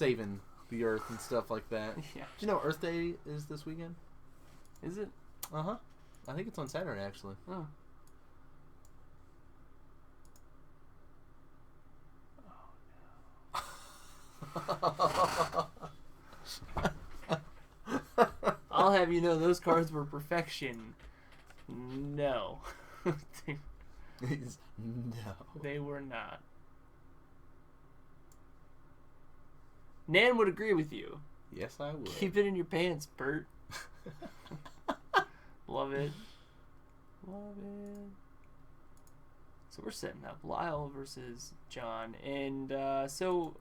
saving the earth and stuff like that. Yeah. Do you know Earth Day is this weekend? Is it? Uh-huh. I think it's on Saturday, actually. Oh. I'll have you know those cards were perfection. No. No. They were not. Nan would agree with you. Yes, I would. Keep it in your pants, Bert. Love it. Love it. So we're setting up Lyle versus John. And so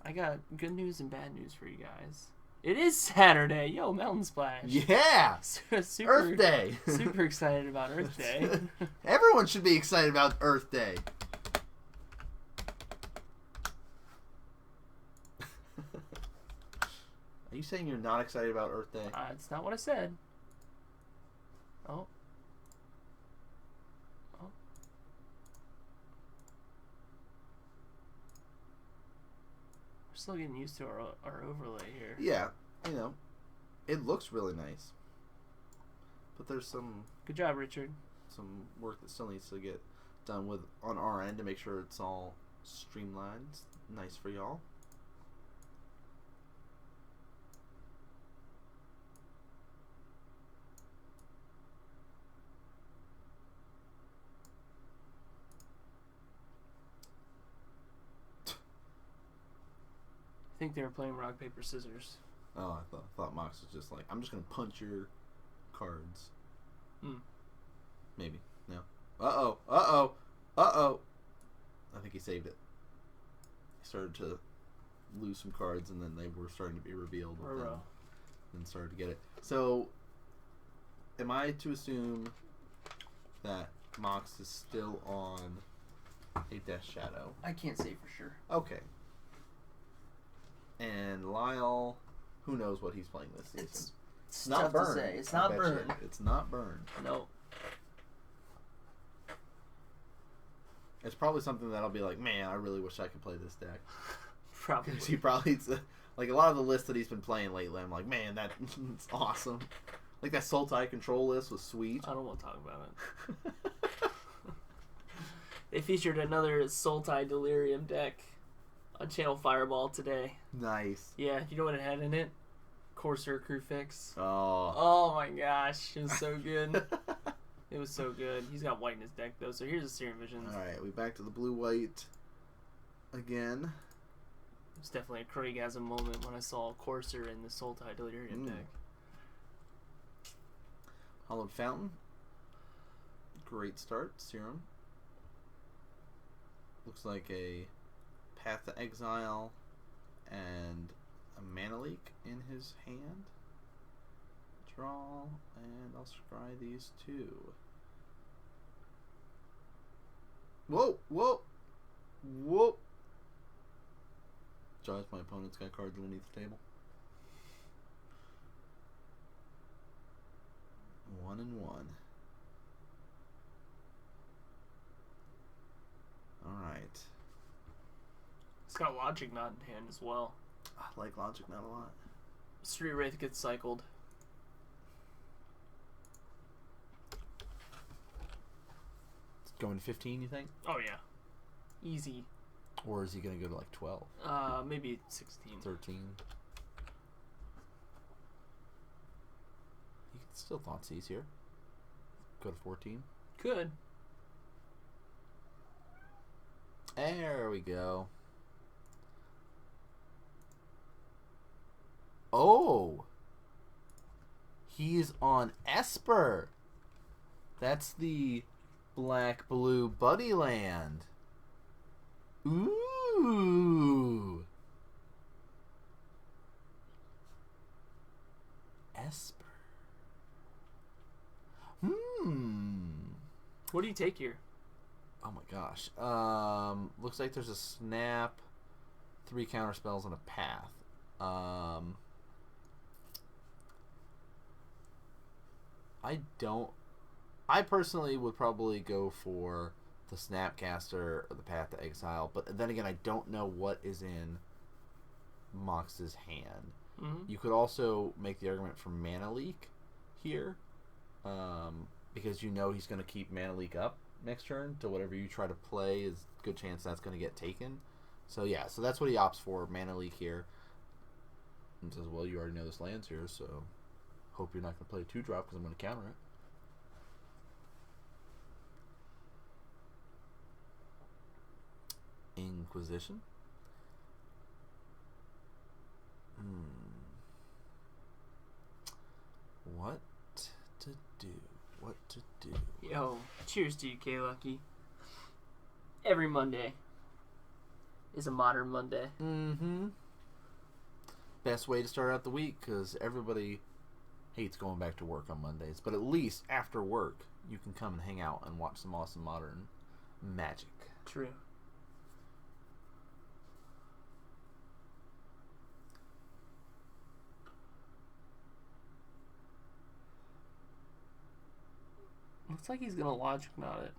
I got good news and bad news for you guys. It is Saturday. Yo, Mountain Splash. Yeah. Super, Earth Day. Super excited about Earth Day. Everyone should be excited about Earth Day. Are you saying you're not excited about Earth Day? It's not what I said. Oh. Oh. We're still getting used to our overlay here. Yeah, you know, it looks really nice. But there's some Good job, Richard. some work that still needs to get done with on our end to make sure it's all streamlined, nice for y'all. I think they were playing rock, paper, scissors. Oh, I thought Mox was just like, I'm just gonna punch your cards. Maybe. No. Uh oh. I think he saved it. He started to lose some cards, and then they were starting to be revealed. And started to get it. So, am I to assume that Mox is still on a Death Shadow? I can't say for sure. Okay. And Lyle, who knows what he's playing this season? It's not tough Burn. to say. It's not Burn. It's not Burn. No. It's probably something that'll be like, man, I really wish I could play this deck. Probably. Because he probably, like, a lot of the lists that he's been playing lately, I'm like, man, that's awesome. Like, that Sultai control list was sweet. I don't want to talk about it. They featured another Sultai Delirium deck on Channel Fireball today. Nice. Yeah, you know what it had in it? Corsair Crew Fix. Oh. Oh my gosh, it was so good. It was so good. He's got white in his deck though, so here's the Serum Visions. Alright, we back to the blue-white again. It was definitely a Craigasm moment when I saw Corsair in the Sultai Delirium deck. Hollowed Fountain. Great start. Serum. Looks like a Path to Exile and a Mana Leak in his hand. Draw, and I'll scry these two. Whoa! Whoa! Whoa! Draws my opponent's got cards underneath the table. 1 and 1. Alright. It's got Logic Knot in hand as well. I like Logic Knot a lot. Street Wraith gets cycled. It's going 15, you think? Oh yeah. Easy. Or is he going to go to like 12? Maybe 16. 13? He can still Thoughtseize here. Go to 14. Could. There we go. Oh! He's on Esper! That's the black-blue buddy land. Ooh! Esper. What do you take here? Oh my gosh. Looks like there's a snap, 3 counter spells, and a path. I personally would probably go for the Snapcaster or the Path to Exile, but then again, I don't know what is in Mox's hand. Mm-hmm. You could also make the argument for Mana Leak here, because you know he's going to keep Mana Leak up next turn, to whatever you try to play is a good chance that's going to get taken. So yeah, so that's what he opts for, Mana Leak here. And says, well, you already know this land's here, so hope you're not going to play a 2-drop because I'm going to counter it. Inquisition. What to do? What to do? Yo, cheers to you, K-Lucky. Every Monday is a modern Monday. Mm-hmm. Best way to start out the week, because everybody hates going back to work on Mondays. But at least after work, you can come and hang out and watch some awesome modern Magic. True. Looks like he's gonna Logic Knot it.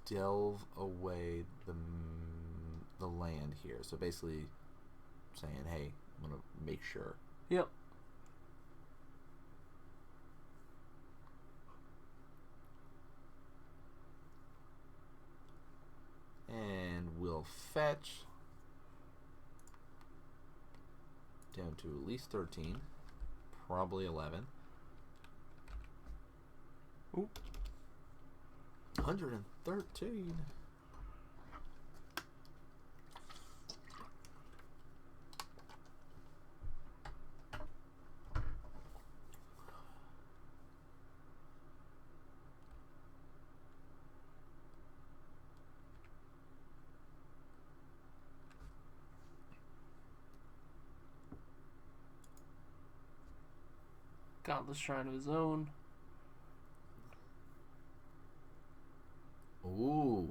Delve away the land here. So basically saying, hey, I'm going to make sure. Yep. And we'll fetch down to at least 13. Probably 11. Oop. 113. Godless Shrine of his own. Ooh,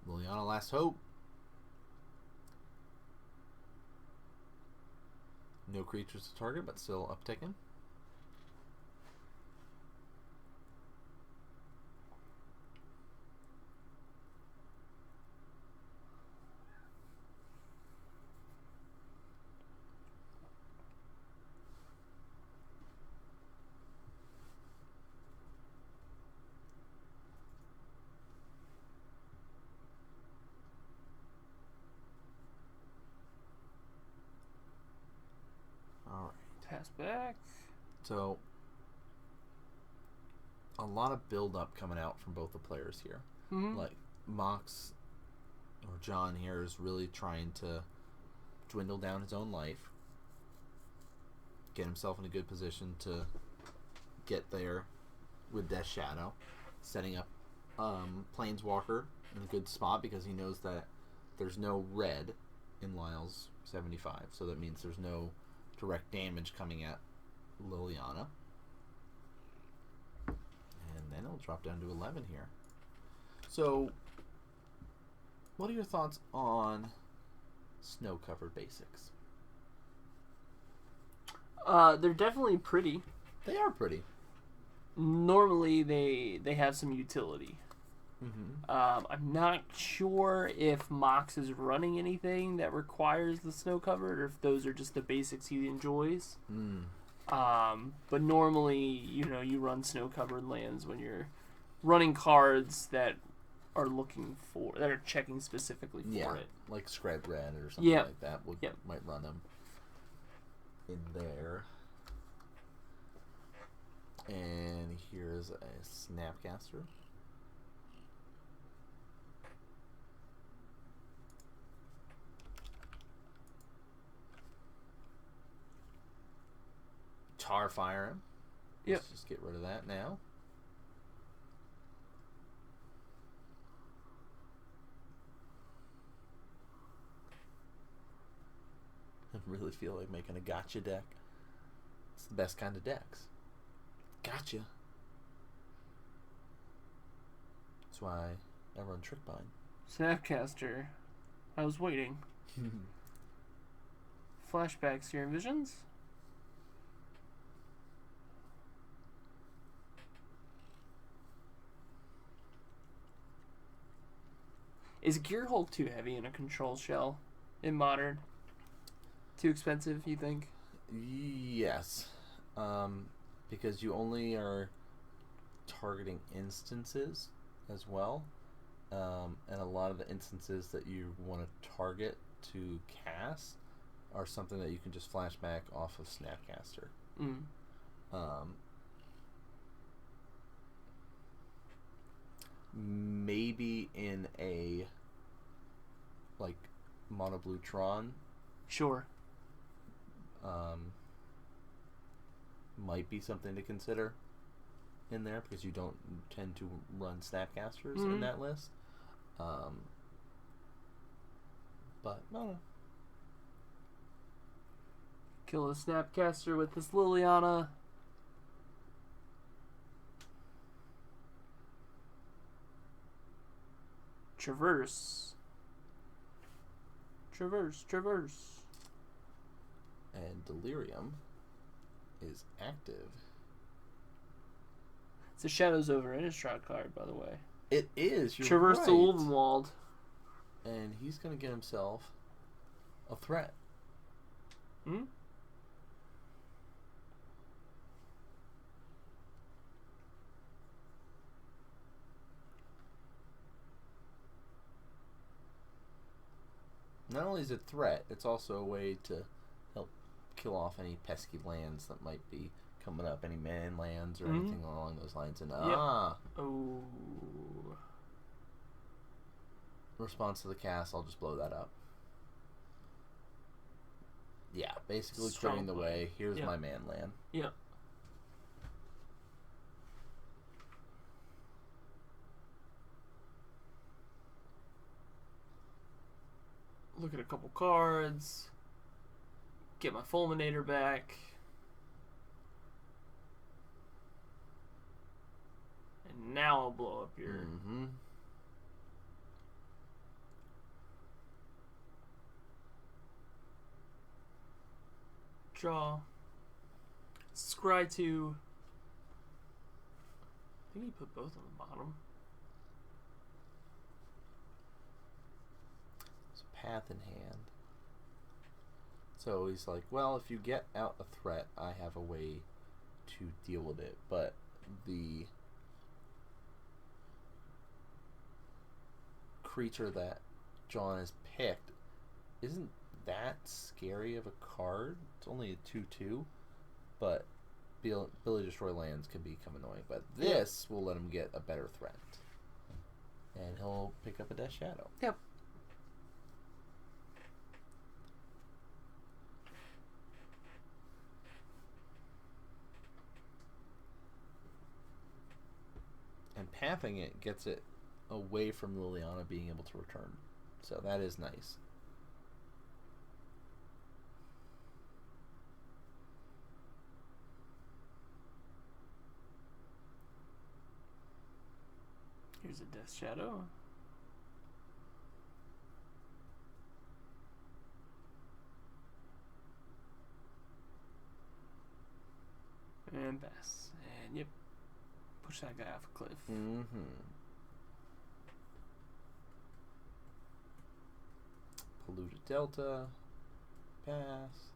Liliana Last Hope. No creatures to target, but still upticking. Pass back. So, a lot of build-up coming out from both the players here. Mm-hmm. Like, Mox, or John here, is really trying to dwindle down his own life. Get himself in a good position to get there with Death Shadow. Setting up Planeswalker in a good spot because he knows that there's no red in Lyle's 75. So that means there's no direct damage coming at Liliana. And then it'll drop down to 11 here. So, what are your thoughts on snow-covered basics? They're definitely pretty. They are pretty. Normally, they have some utility. Mm-hmm. I'm not sure if Mox is running anything that requires the snow covered, or if those are just the basics he enjoys. But normally, you run snow covered lands when you're running cards that are checking specifically for it. Like Scred Red or something like that. Might run them in there. And here's a Snapcaster. Tarfire him. Yep. Let's just get rid of that now. I really feel like making a gotcha deck. It's the best kind of decks. Gotcha. That's why I run Trickbind. Snapcaster. I was waiting. Flashbacks, Searing Visions. Is Gearhulk too heavy in a control shell in Modern? Too expensive, you think? Yes. Because you only are targeting instances as well. And a lot of the instances that you want to target to cast are something that you can just flashback off of Snapcaster. Maybe in a like mono blue Tron. Sure. Might be something to consider in there because you don't tend to run Snapcasters in that list. But no. Kill the Snapcaster with this Liliana. Traverse. And Delirium is active. It's a Shadows over Innistrad card, by the way. It is. You're Traverse right. to Ulvenwald. And he's going to get himself a threat. Not only is it a threat, it's also a way to help kill off any pesky lands that might be coming up, any man lands or anything along those lines. And response to the cast, I'll just blow that up. Yeah, basically clearing the way. Here's my man land. Yep. Look at a couple cards. Get my Fulminator back. And now I'll blow up your... Draw. Scry 2. I think he put both on the bottom. Path in hand. So he's like, well, if you get out a threat, I have a way to deal with it. But the creature that John has picked isn't that scary of a card. It's only a 2/2, but Ability to Destroy lands can become annoying. But this will let him get a better threat. And he'll pick up a Death Shadow. Yep. And pathing it gets it away from Liliana being able to return. So that is nice. Here's a Death Shadow. And pass. And yep. Push that guy off a cliff. Polluted Delta. Pass.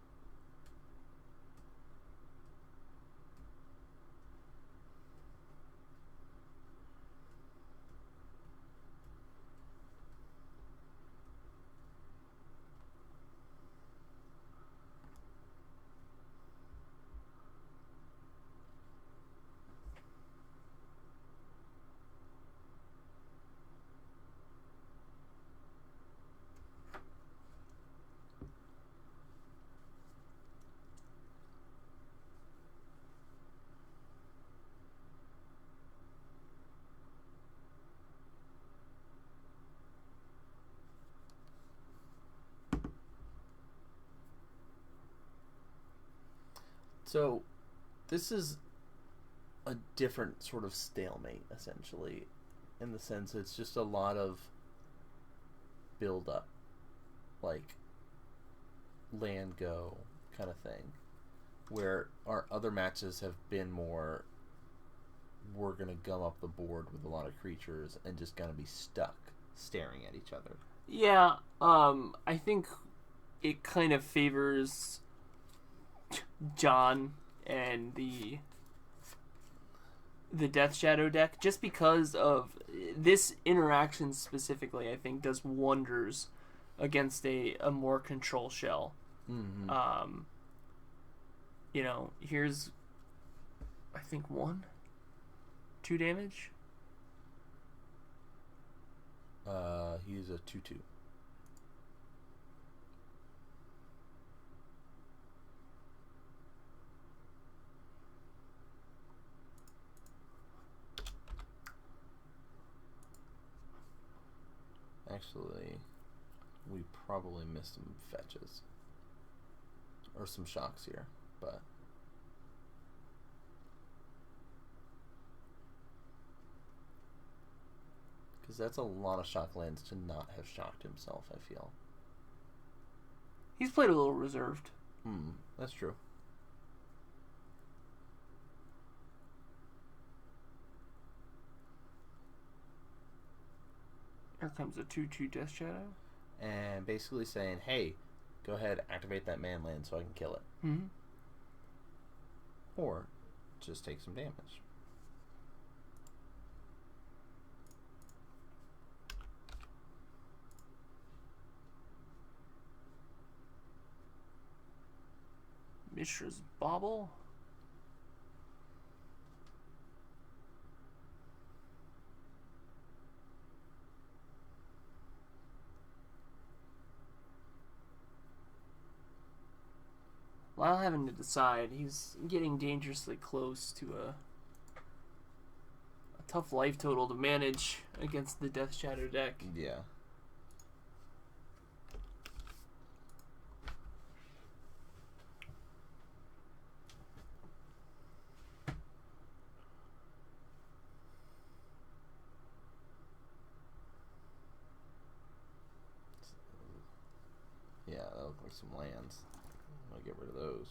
So, this is a different sort of stalemate, essentially, in the sense it's just a lot of build-up, like land go kind of thing, where our other matches have been more, we're going to gum up the board with a lot of creatures and just going to be stuck staring at each other. Yeah, I think it kind of favors John and the Death Shadow deck, just because of this interaction specifically. I think does wonders against a more control shell. Mm-hmm. Here's, I think, 2 damage. He's a 2/2. Actually, we probably missed some fetches. Or some shocks here, but... Because that's a lot of shock lands to not have shocked himself, I feel. He's played a little reserved. That's true. Here comes a 2/2 Death Shadow. And basically saying, hey, go ahead, activate that man land so I can kill it. Mm-hmm. Or just take some damage. Mishra's Bauble. While having to decide, he's getting dangerously close to a tough life total to manage against the Death Shadow deck. Yeah. Yeah, that looks like some lands. I'll get rid of those.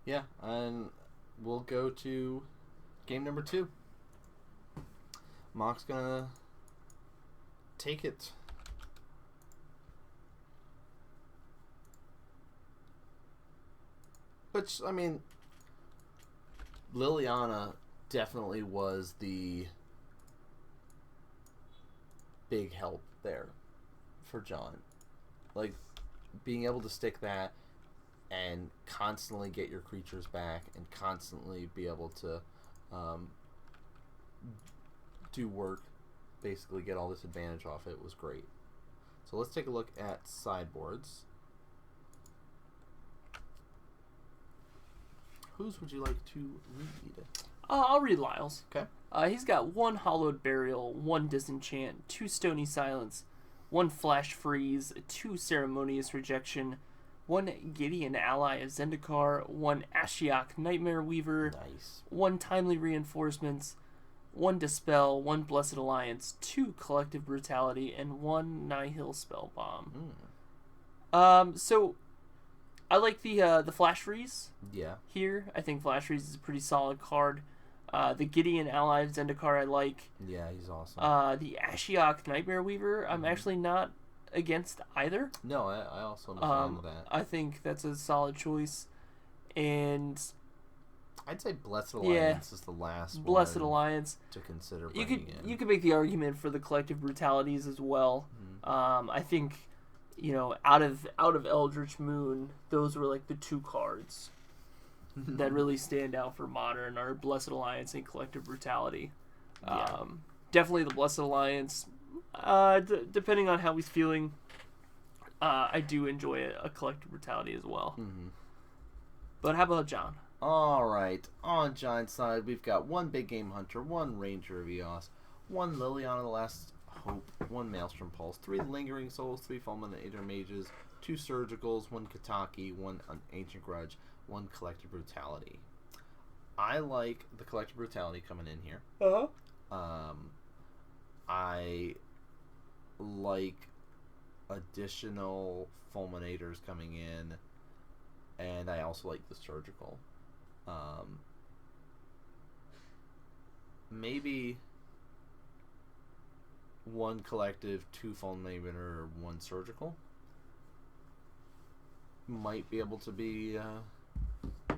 Yeah, and we'll go to game number 2. Mock's gonna take it. Which, I mean, Liliana definitely was the big help there for John. Like, being able to stick that and constantly get your creatures back and constantly be able to do work, basically get all this advantage off it, was great. So let's take a look at sideboards. Whose would you like to read? I'll read Lyle's. Okay. He's got 1 Hallowed Burial, 1 Disenchant, 2 Stony Silence, 1 Flash Freeze, 2 Ceremonious Rejection, 1 Gideon Ally of Zendikar, 1 Ashiok Nightmare Weaver, Nice. 1 Timely Reinforcements, 1 Dispel, 1 Blessed Alliance, 2 Collective Brutality, and 1 Nihil Spellbomb. So I like the Flash Freeze. Yeah. Here, I think Flash Freeze is a pretty solid card. The Gideon Ally of Zendikar I like. Yeah, he's awesome. The Ashiok Nightmare Weaver, I'm actually not against either. No, I also am a fan of that. I think that's a solid choice. And I'd say Blessed Alliance is the last Blessed one Alliance to consider you bringing could in. you could make the argument for the Collective Brutalities as well. I think, out of Eldritch Moon, those were like the 2 cards that really stand out for Modern are Blessed Alliance and Collective Brutality. Yeah. Definitely the Blessed Alliance. Depending on how he's feeling, I do enjoy a Collective Brutality as well. But how about John? Alright, on John's side, we've got 1 Big Game Hunter, 1 Ranger of Eos, 1 Liliana the Last Hope, 1 Maelstrom Pulse, 3 Lingering Souls, 3 Fulminator Mages, 2 Surgicals, 1 Kataki, 1 Ancient Grudge, 1 Collective Brutality. I like the Collective Brutality coming in here. I like additional Fulminators coming in. and I also like the surgical. Maybe one collective, 2 fulminator, or 1 surgical might be able to be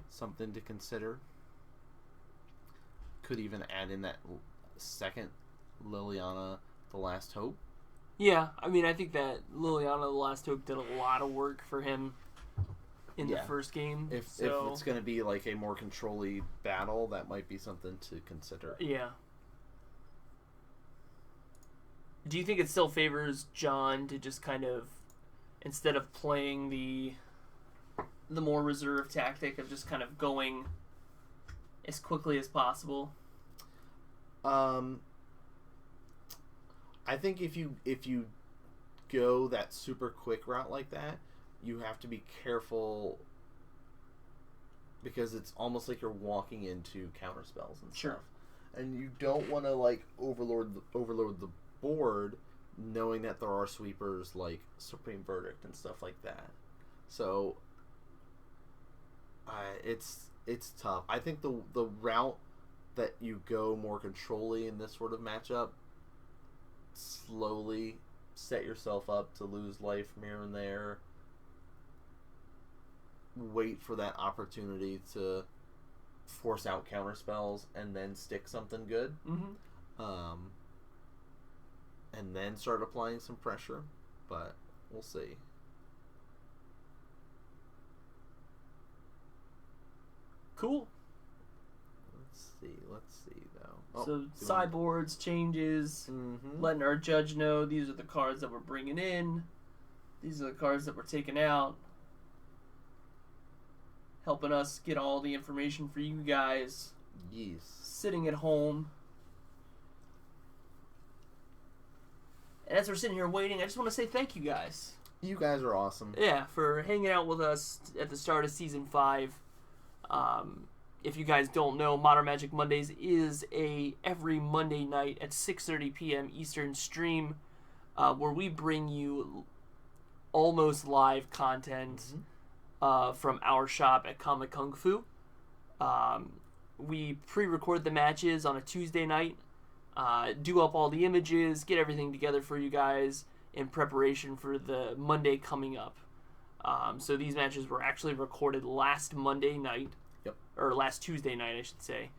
something to consider. Could even add in that second Liliana, the Last Hope. Yeah, I mean, I think that Liliana, the Last Hope, did a lot of work for him in the first game. If it's going to be like a more control-y battle, that might be something to consider. Yeah. Do you think it still favors John to just kind of, instead of playing the more reserved tactic of just kind of going as quickly as possible? I think if you go that super quick route like that, you have to be careful because it's almost like you're walking into counter spells and stuff. And you don't want to like overload the board, knowing that there are sweepers like Supreme Verdict and stuff like that. So it's tough. I think the route that you go more control-y in this sort of matchup, slowly set yourself up to lose life from here and there. Wait for that opportunity to force out counter spells and then stick something good. And then start applying some pressure. But we'll see. Cool. Let's see though. So sideboards, changes, letting our judge know these are the cards that we're bringing in. These are the cards that we're taking out. Helping us get all the information for you guys. Yes. Sitting at home. And as we're sitting here waiting, I just want to say thank you guys. You guys are awesome. Yeah, for hanging out with us at the start of Season 5. If you guys don't know, Modern Magic Mondays is a every Monday night at 6:30 p.m. Eastern stream where we bring you almost live content from our shop at Comic Kung Fu. We pre-record the matches on a Tuesday night, do up all the images, get everything together for you guys in preparation for the Monday coming up. So these matches were actually recorded last Monday night. Or last Tuesday night, I should say.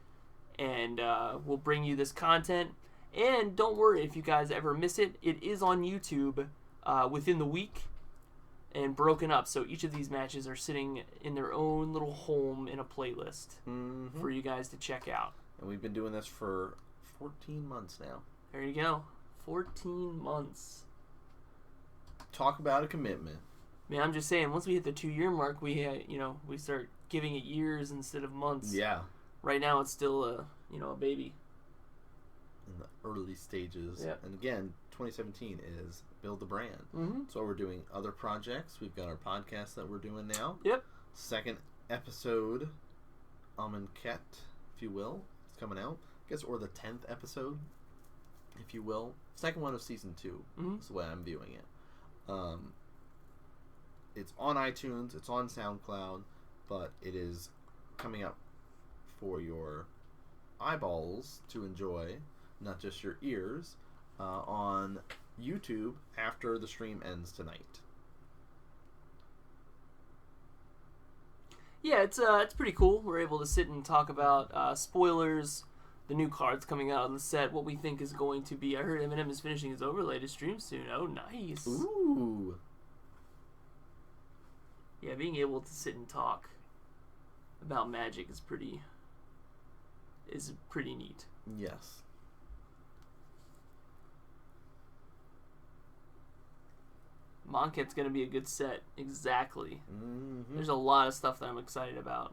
And we'll bring you this content. And don't worry if you guys ever miss it. It is on YouTube within the week and broken up. So each of these matches are sitting in their own little home in a playlist for you guys to check out. And we've been doing this for 14 months now. There you go. 14 months. Talk about a commitment. Man, I'm just saying, once we hit the 2-year mark, we start giving it years instead of months. Yeah. Right now, it's still a baby. In the early stages. Yep. And again, 2017 is build the brand. So we're doing other projects. We've got our podcast that we're doing now. Yep. Second episode, Amonkhet, if you will, is coming out. I guess, or the 10th episode, if you will. Second one of season 2 is the way I'm viewing it. It's on iTunes, it's on SoundCloud, but it is coming up for your eyeballs to enjoy, not just your ears, on YouTube after the stream ends tonight. Yeah, it's pretty cool. We're able to sit and talk about spoilers, the new cards coming out on the set, what we think is going to be. I heard Eminem is finishing his overlay to stream soon. Oh, nice. Ooh. Yeah, being able to sit and talk about Magic is pretty neat. Yes. Monket's going to be a good set. Exactly. There's a lot of stuff that I'm excited about.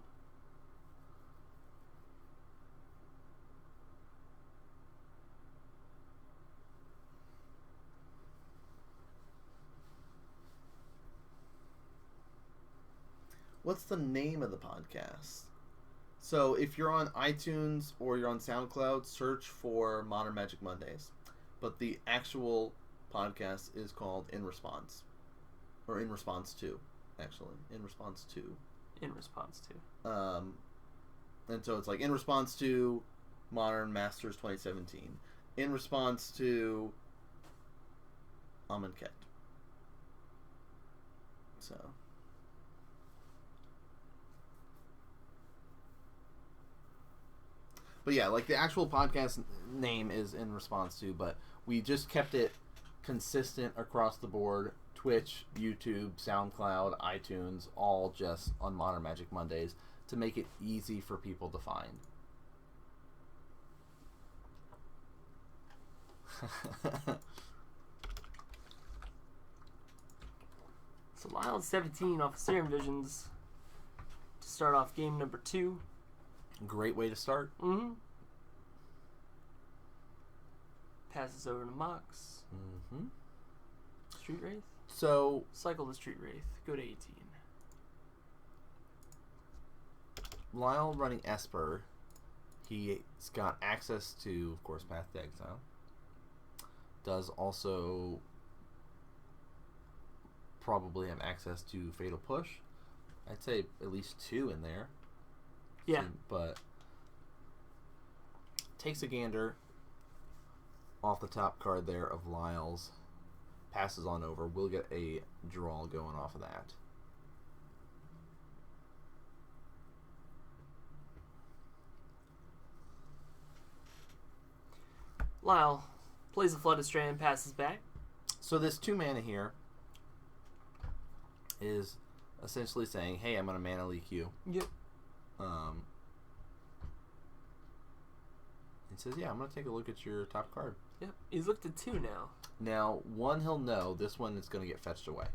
What's the name of the podcast? So if you're on iTunes or you're on SoundCloud, search for Modern Magic Mondays. But the actual podcast is called In Response. Or In Response To, actually. In Response To. In response to. And so it's like in response to Modern Masters 2017. In response to Amonkhet. So. But yeah, like the actual podcast name is in response to, but we just kept it consistent across the board. Twitch, YouTube, SoundCloud, iTunes, all just on Modern Magic Mondays to make it easy for people to find. So Lyle 17 off of Serum Visions to start off game number 2. Great way to start. Mm-hmm. Passes over to Mox. Mm-hmm. Street Wraith. So Cycle the Street Wraith. Go to 18. Lyle running Esper. He's got access to, of course, Path to Exile. Does also probably have access to Fatal Push. I'd say at least 2 in there. Yeah. But takes a gander off the top card there of Lyle's. Passes on over. We'll get a draw going off of that. Lyle plays the Flooded Strand, passes back. So this 2 mana here is essentially saying, hey, I'm going to mana leak you. Yep. It says, yeah, I'm going to take a look at your top card. Yep. He's looked at 2 now. Now, one he'll know, this one is going to get fetched away.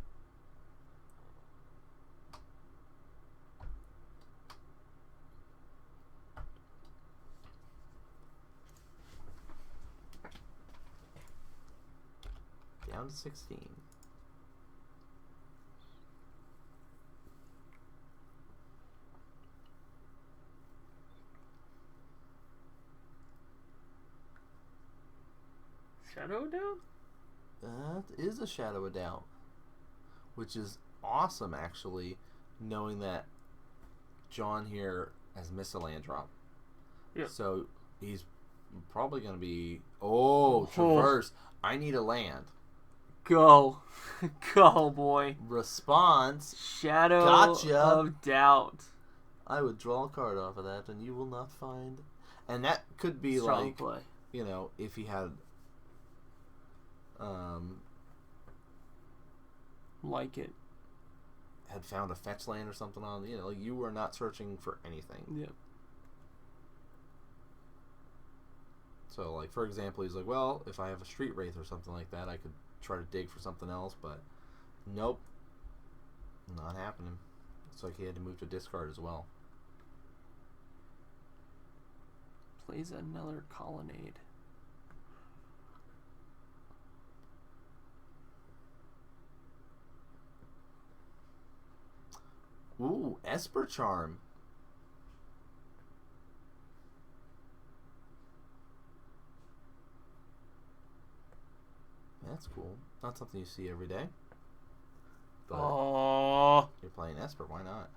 Down to 16. Shadow Down? That is a Shadow of Doubt. Which is awesome, actually, knowing that John here has missed a land drop. Yep. So he's probably going to be... Oh, Traverse. I need a land. Go. Go, boy. Response. Shadow Gotcha. of Doubt. I would draw a card off of that, and you will not find... And that could be Strong like... play. You know, if he had... Like it. Had found a fetch land or something on... You know, like you were not searching for anything. Yep. So, like, for example, he's like, well, if I have a Street Wraith or something like that, I could try to dig for something else, but nope. Not happening. Looks like he had to move to discard as well. Plays another Colonnade. Ooh, Esper Charm. That's cool. Not something you see every day. But Oh, you're playing Esper, why not?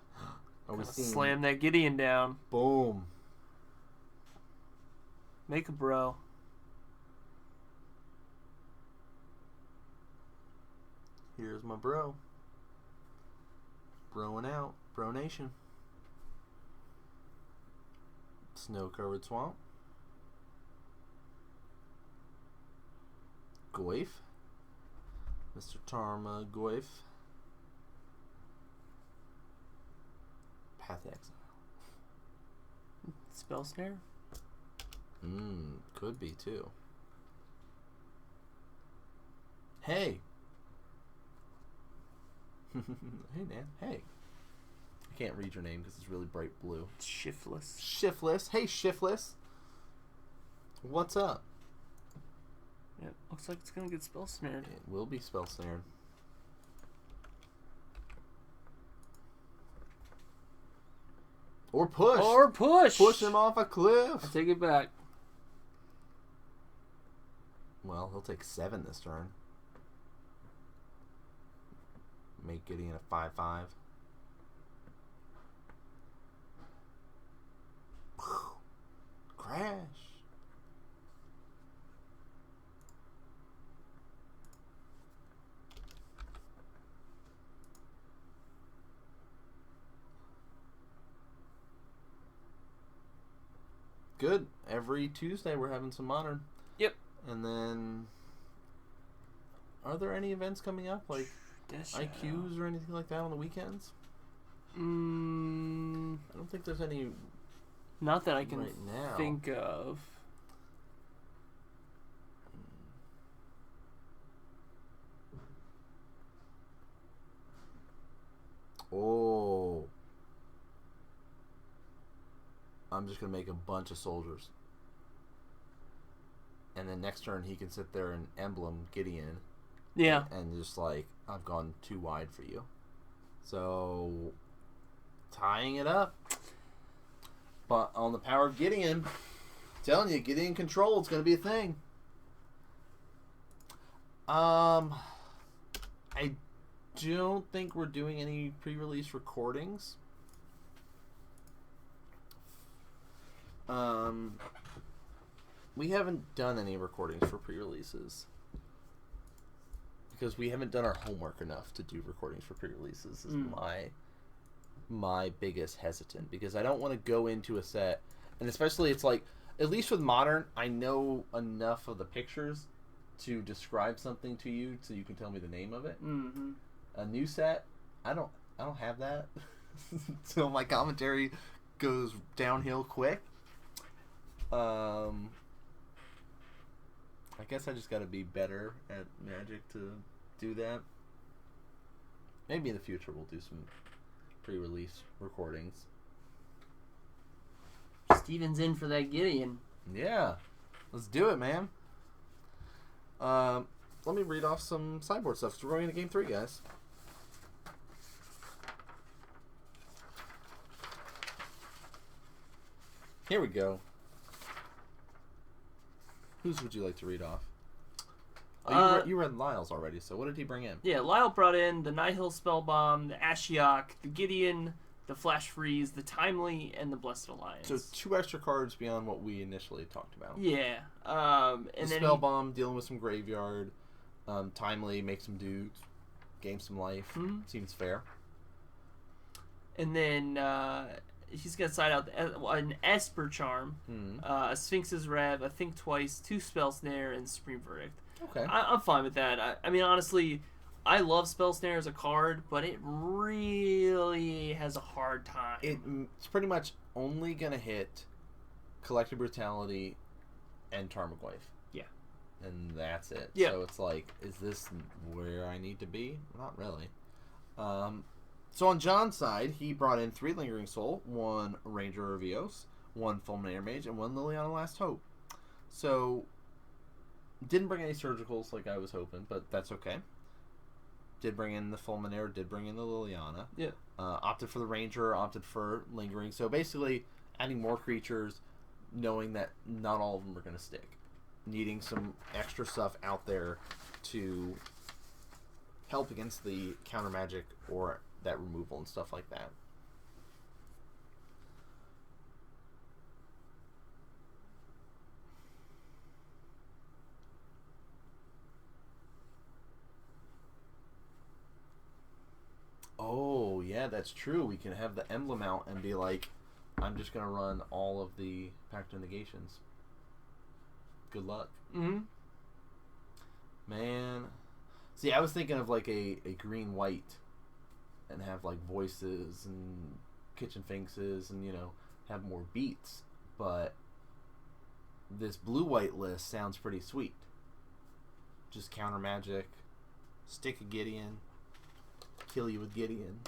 Are we gotta seeing... slam that Gideon down. Boom. Make a bro. Here's my bro. Broing out. Bro Nation. Snow-covered swamp. Goyf. Mr. Tarma Goyf. Path to Exile. Spell Snare? Could be too. Hey. Hey, man. Hey. I can't read your name because it's really bright blue. Shiftless. Shiftless. Hey, Shiftless. What's up? Yep. Looks like it's gonna get spell snared. It will be spell snared. Or push. Or push. Push him off a cliff. I take it back. Well, he'll take 7 this turn. Make Gideon a 5/5. Good. Every Tuesday we're having some Modern. Yep. And then, are there any events coming up, like IQs or anything like that on the weekends? I don't think there's any. Not that I can right now. think of. Oh. I'm just going to make a bunch of soldiers. And then next turn he can sit there and emblem Gideon. Yeah. And just like, I've gone too wide for you. So, tying it up. But on the power of Gideon, I'm telling you, Gideon control, it's going to be a thing. I don't think we're doing any pre-release recordings. We haven't done any recordings for pre-releases because we haven't done our homework enough to do recordings for pre-releases. Is my biggest hesitant, because I don't want to go into a set, and especially it's like, at least with Modern, I know enough of the pictures to describe something to you so you can tell me the name of it. Mm-hmm. A new set, I don't have that. So my commentary goes downhill quick. I guess I just got to be better at Magic to do that. Maybe in the future we'll do some pre-release recordings. Steven's in for that Gideon. Yeah, let's do it, man. Let me read off some sideboard stuff, because we're going into Game 3, guys. Here we go. Whose would you like to read off? Oh, you read Lyle's already, so what did he bring in? Yeah, Lyle brought in the Nihil Spellbomb, the Ashiok, the Gideon, the Flash Freeze, the Timely, and the Blessed Alliance. So 2 extra cards beyond what we initially talked about. Yeah. And the then Spellbomb, dealing with some graveyard. Timely, make some dudes. Gain some life. Mm-hmm. Seems fair. And then he's going to side out an Esper Charm, a Sphinx's Rev, a Think Twice, 2 Spell Snare, and Supreme Verdict. Okay. I'm fine with that. I mean, honestly, I love Spell Snare as a card, but it really has a hard time. It's pretty much only going to hit Collective Brutality and Tarmogoyf. Yeah. And that's it. Yeah. So it's like, is this where I need to be? Not really. So on John's side, he brought in 3 Lingering Soul, 1 Ranger of Eos, 1 Fulminator Mage, and 1 Liliana Last Hope. So, didn't bring any Surgicals like I was hoping, but that's okay. Did bring in the Fulminator, did bring in the Liliana. Yeah. Opted for the Ranger, opted for Lingering. So basically, adding more creatures, knowing that not all of them are going to stick. Needing some extra stuff out there to help against the counter magic or that removal and stuff like that. Oh, yeah, that's true. We can have the emblem out and be like, I'm just going to run all of the Pact of Negations. Good luck. Mm-hmm. Man. See, I was thinking of like a green-white and have like voices and kitchen finxes and, you know, have more beats. But this blue-white list sounds pretty sweet. Just counter magic, stick a Gideon, kill you with Gideon.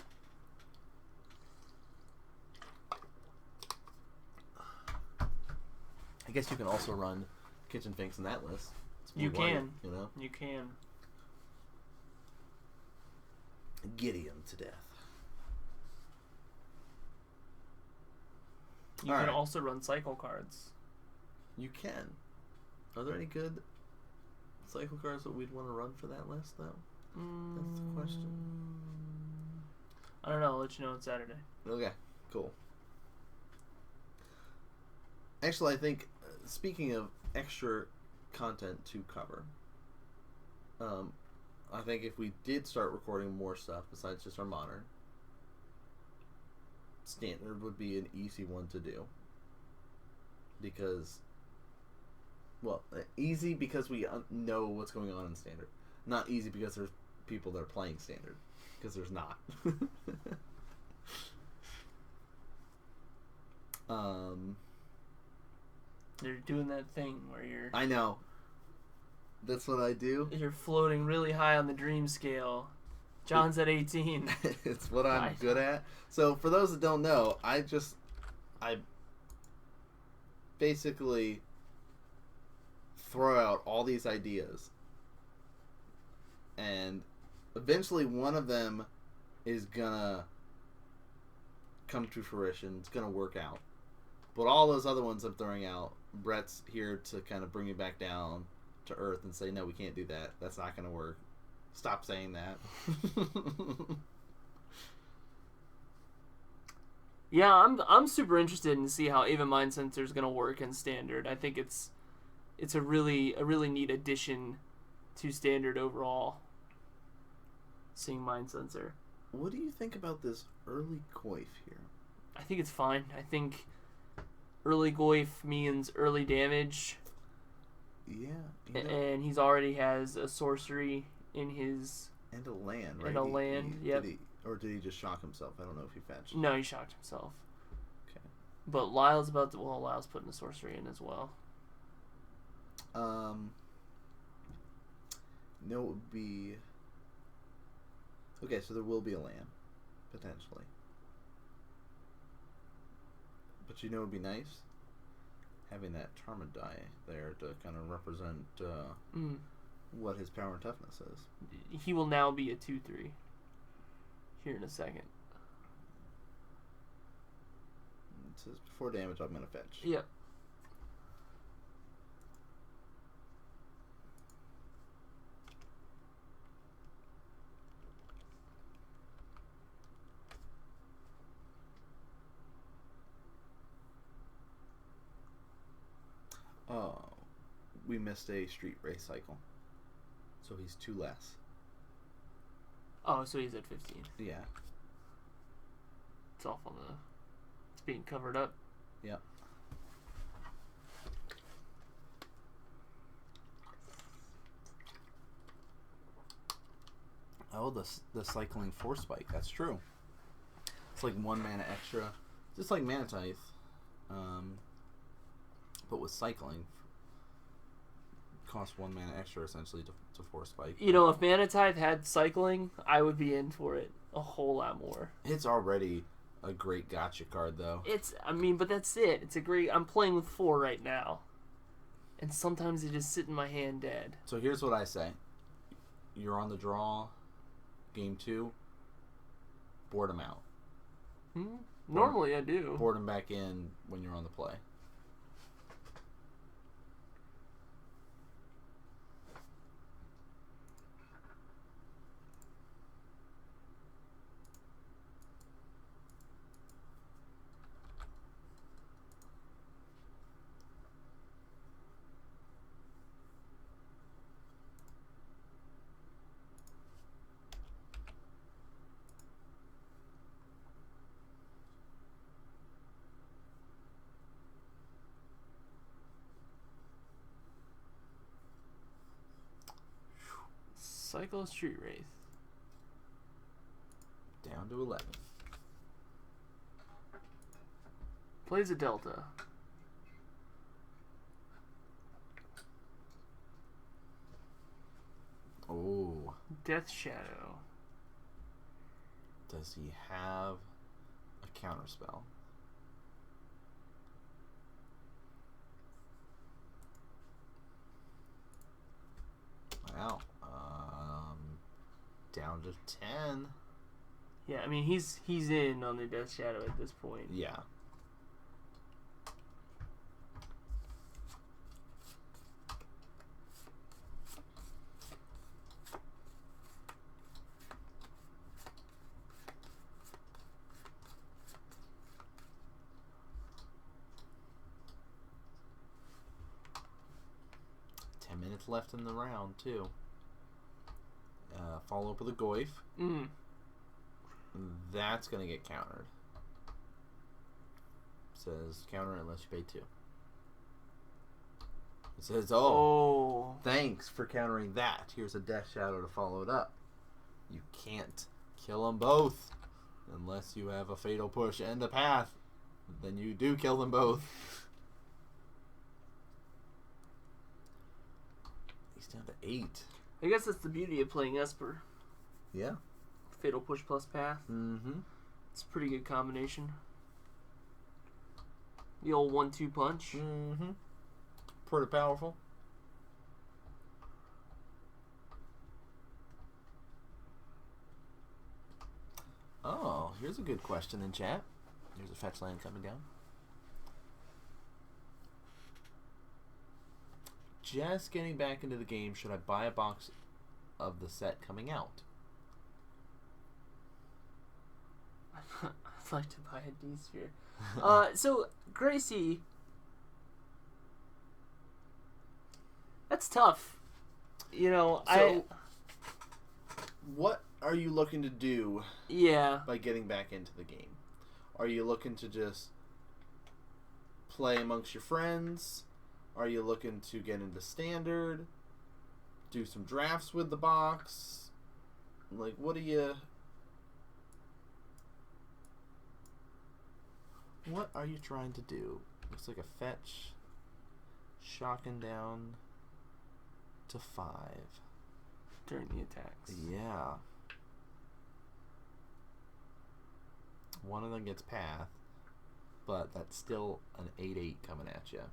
I guess you can also run kitchen finks in that list. You can. You know? You can. Gideon to death. You can also run cycle cards. You can. Are there any good cycle cards that we'd want to run for that list, though? That's the question. I don't know. I'll let you know on Saturday. Okay, cool. Actually, I think, speaking of extra content to cover, I think if we did start recording more stuff besides just our Modern, Standard would be an easy one to do. because, well, easy because we know what's going on in Standard. Not easy because there's people that are playing Standard, because there's not. You're doing that thing where you're... I know. That's what I do. You're floating really high on the dream scale. John's at 18. It's what I'm good at. So for those that don't know, I basically throw out all these ideas, and eventually one of them is gonna come to fruition. It's gonna work out. But all those other ones I'm throwing out, Brett's here to kind of bring me back down to earth and say, no, we can't do that. That's not gonna work. Stop saying that. Yeah, I'm super interested in see how Even Mind Sensor is gonna work in Standard. I think it's a really neat addition to Standard overall. Seeing Mind Sensor. What do you think about this early Goyf here? I think it's fine. I think early Goyf means early damage. Yeah. And he's already has a sorcery in his... And a land, right? And a land, yep. Or did he just shock himself? I don't know if he fetched. No, he shocked himself. Okay. But Lyle's about to... Well, Lyle's putting a sorcery in as well. No, it would be... Okay, so there will be a land, potentially. But you know it would be nice? Having that Charmed die there to kind of represent what his power and toughness is. He will now be a 2/3 here in a second. It says before damage I'm going to fetch. Yep. Oh, we missed a street race cycle. So he's 2 less. Oh, so he's at 15. Yeah. It's off on the... It's being covered up. Yeah. Oh, the cycling force spike. That's true. It's like 1 mana extra. Just like Mana Tithe. But with cycling, costs 1 mana extra essentially to force spike. You know, if Mana Tithe had cycling, I would be in for it a whole lot more. It's already a great gotcha card, though. But that's it. It's a great... I'm playing with 4 right now. And sometimes they just sit in my hand dead. So here's what I say. You're on the draw, game 2, board him out. Normally I do. Board him back in when you're on the play. Cycle Street Wraith. Down to 11. Plays a Delta. Oh. Death Shadow. Does he have a counterspell? Wow. Down to 10. Yeah, I mean he's in on the Death Shadow at this point. Yeah. Minutes left in the round too. Follow up with a Goyf. That's gonna get countered. Says counter unless you pay 2. It says, Oh. thanks for countering that. Here's a Death Shadow to follow it up. You can't kill them both unless you have a Fatal Push and a Path. Then you do kill them both. He's down to 8. I guess that's the beauty of playing Esper. Yeah. Fatal Push plus Path. Mm-hmm. It's a pretty good combination. The old 1-2 punch. Mm-hmm. Pretty powerful. Oh, here's a good question in chat. Here's a fetch land coming down. Just getting back into the game, should I buy a box of the set coming out? I'd like to buy a D-Sphere. So, Gracie, that's tough. You know, what are you looking to do by getting back into the game? Are you looking to just play amongst your friends? Are you looking to get into Standard? Do some drafts with the box? Like, what are you trying to do? Looks like a fetch. Shocking down to 5. During the attacks. Yeah. One of them gets Path, but that's still an 8/8 coming at you.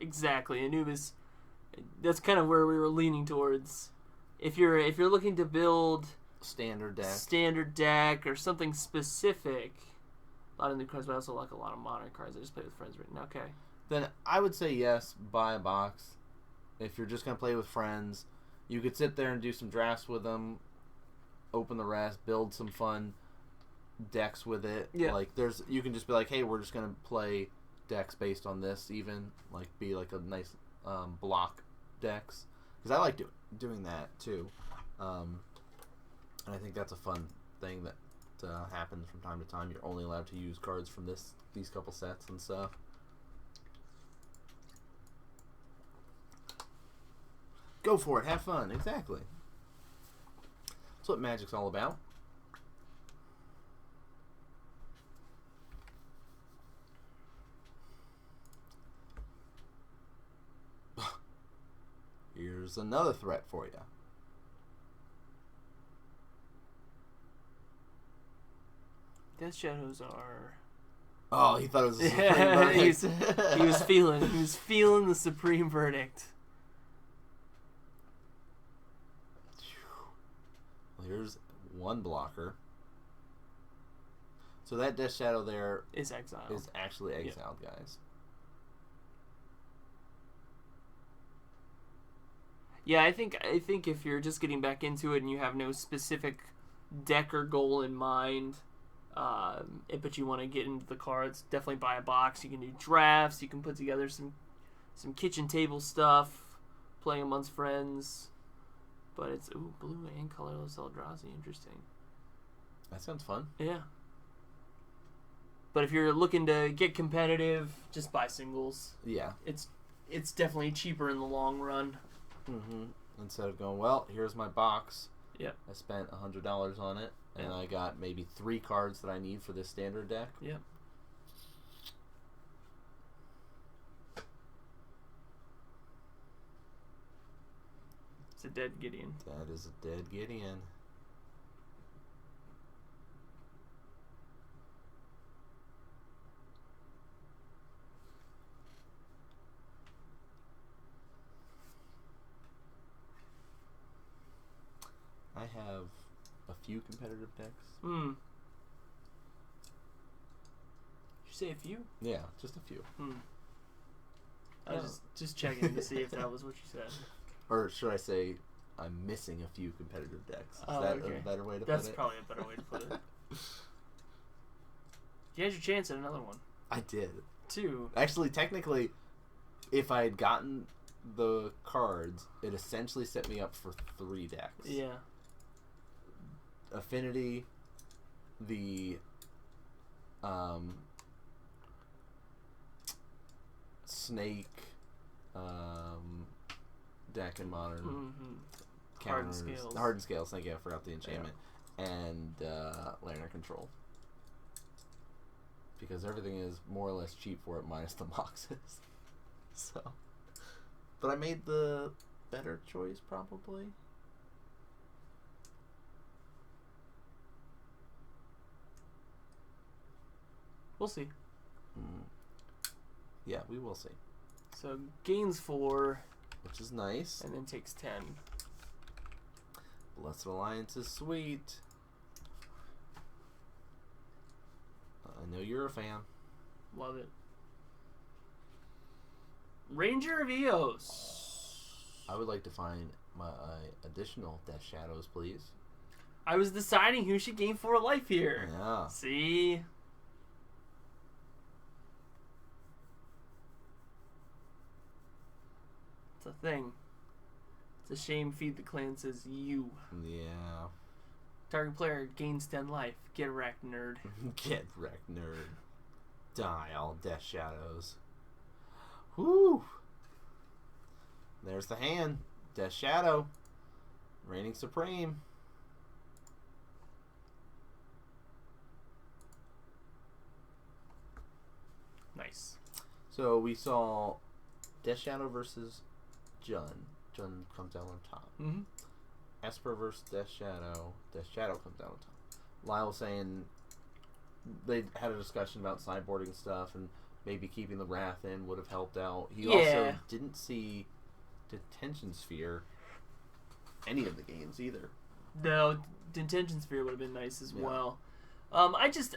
Exactly. Anubis, that's kind of where we were leaning towards. If you're looking to build standard deck or something specific, a lot of new cards, but I also like a lot of modern cards. I just play with friends right now. Okay. Then I would say yes, buy a box. If you're just gonna play with friends, you could sit there and do some drafts with them, open the rest, build some fun decks with it. Yeah. Like you can just be like, hey, we're just gonna play decks based on this, even like be like a nice block decks, because I like doing that too, and I think that's a fun thing that happens from time to time. You're only allowed to use cards from these couple sets and stuff. Go for it, have fun. Exactly. That's what Magic's all about. Here's another threat for you. Death Shadows are... Oh, he thought it was a Supreme Verdict. he was feeling the Supreme Verdict. Well, here's one blocker. So that Death Shadow there is exiled. Is actually exiled, guys. Yeah, I think if you're just getting back into it and you have no specific deck or goal in mind, but you want to get into the cards, definitely buy a box. You can do drafts. You can put together some kitchen table stuff, playing amongst friends. But it's blue and colorless Eldrazi. Interesting. That sounds fun. Yeah. But if you're looking to get competitive, just buy singles. Yeah. It's definitely cheaper in the long run. Mm-hmm. Instead of going, well, here's my box. Yep. I spent $100 on it, and I got maybe 3 cards that I need for this standard deck. Yep. It's a dead Gideon. That is a dead Gideon. I have a few competitive decks. Hmm. Did you say a few? Yeah, just a few. I was just checking to see if that was what you said. Or should I say, I'm missing a few competitive decks. Is that a better way to put it? That's probably a better way to put it. You had your chance at another one. I did. 2. Actually, technically, if I had gotten the cards, it essentially set me up for 3 decks. Yeah. Affinity, the snake deck in modern. Mm-hmm. Hardened Scales. Hardened Scales, thank you, I forgot the enchantment. Yeah. And Lantern Control. Because everything is more or less cheap for it, minus the boxes. So, but I made the better choice, probably. We'll see. Yeah, we will see. So gains 4, which is nice, and then takes 10. Blessed Alliance is sweet. I know you're a fan. Love it. Ranger of Eos. I would like to find my additional Death Shadows, please. I was deciding who should gain 4 life here. Yeah. See? It's a thing. It's a shame Feed the Clan says you. Yeah. Target player gains 10 life. Get wrecked, nerd. Get wrecked, nerd. Die, all Death Shadows. Whoo! There's the hand. Death Shadow. Reigning supreme. Nice. So we saw Death Shadow versus Jun. Jun comes down on top. Mm-hmm. Esper versus Death Shadow. Death Shadow comes down on top. Lyle was saying they had a discussion about sideboarding stuff and maybe keeping the Wrath in would have helped out. He also didn't see Detention Sphere any of the games either. No, Detention Sphere would have been nice as well. I just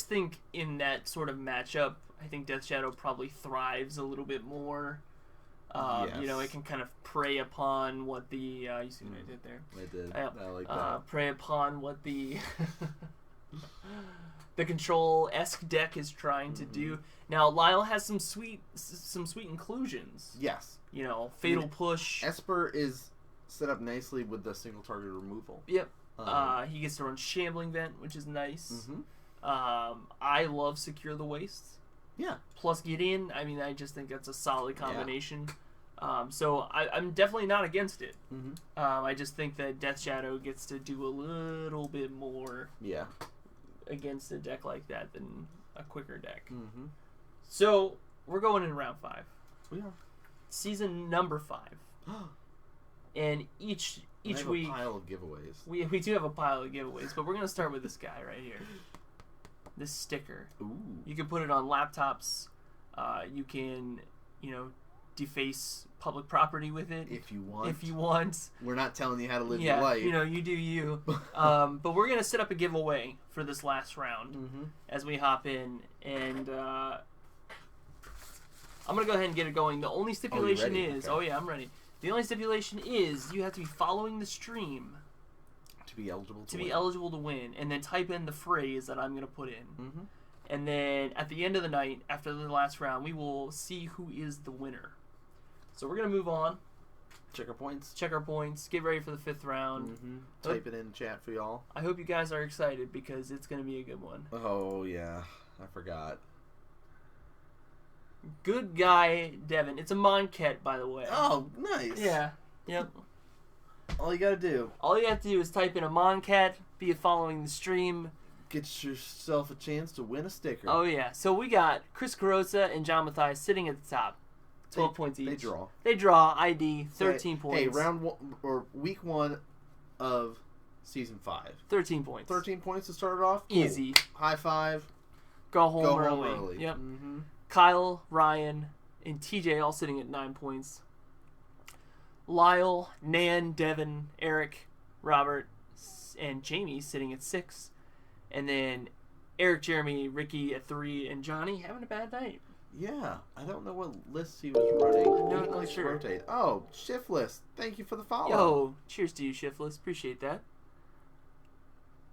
think in that sort of matchup, I think Death Shadow probably thrives a little bit more. Yes. You know, it can kind of prey upon what the you see what I did there. I did. I like that. Prey upon what the the control-esque deck is trying to do. Now, Lyle has some sweet inclusions. Yes. You know, Fatal Push. Esper is set up nicely with the single target removal. Yep. He gets to run Shambling Vent, which is nice. Mm-hmm. I love Secure the Wastes. Yeah. Plus Gideon. I mean, I just think that's a solid combination. So I'm definitely not against it. Mm-hmm. I just think that Death Shadow gets to do a little bit more against a deck like that than a quicker deck. Mm-hmm. So we're going in round 5. We are. Season number 5. And each week... We have a pile of giveaways. We do have a pile of giveaways, but we're going to start with this guy right here. This sticker. Ooh. You can put it on laptops. You can, deface public property with it. If you want. If you want. We're not telling you how to live your life. You do you. But we're going to set up a giveaway for this last round as we hop in. And I'm going to go ahead and get it going. The only stipulation is... Okay. Oh, yeah, I'm ready. The only stipulation is you have to be following the stream to be eligible to win, and then type in the phrase that I'm going to put in. And then at the end of the night, after the last round, we will see who is the winner. So we're going to move on. Check our points. Get ready for the 5th round. Type it in chat for y'all. I hope you guys are excited because it's going to be a good one. Oh, yeah. I forgot. Good guy, Devin. It's a Monket, by the way. Oh, nice. Yeah. Yep. All you got to do. All you have to do is type in a Monket, be following the stream. Get yourself a chance to win a sticker. Oh, yeah. So we got Chris Carosa and John Mathias sitting at the top. 12 points each. They draw. ID, 13 points. Hey, round 1 or week 1 of season 5. 13 points. 13 points to start it off. Cool. Easy. High five. Go home early. Yep. Mm-hmm. Kyle, Ryan, and TJ all sitting at 9 points. Lyle, Nan, Devin, Eric, Robert, and Jamie sitting at 6. And then Eric, Jeremy, Ricky at 3, and Johnny having a bad night. Yeah, I don't know what lists he was running. I'm not sure. Rotate. Oh, shift list. Thank you for the follow. Yo, cheers to you, Shiftless. Appreciate that.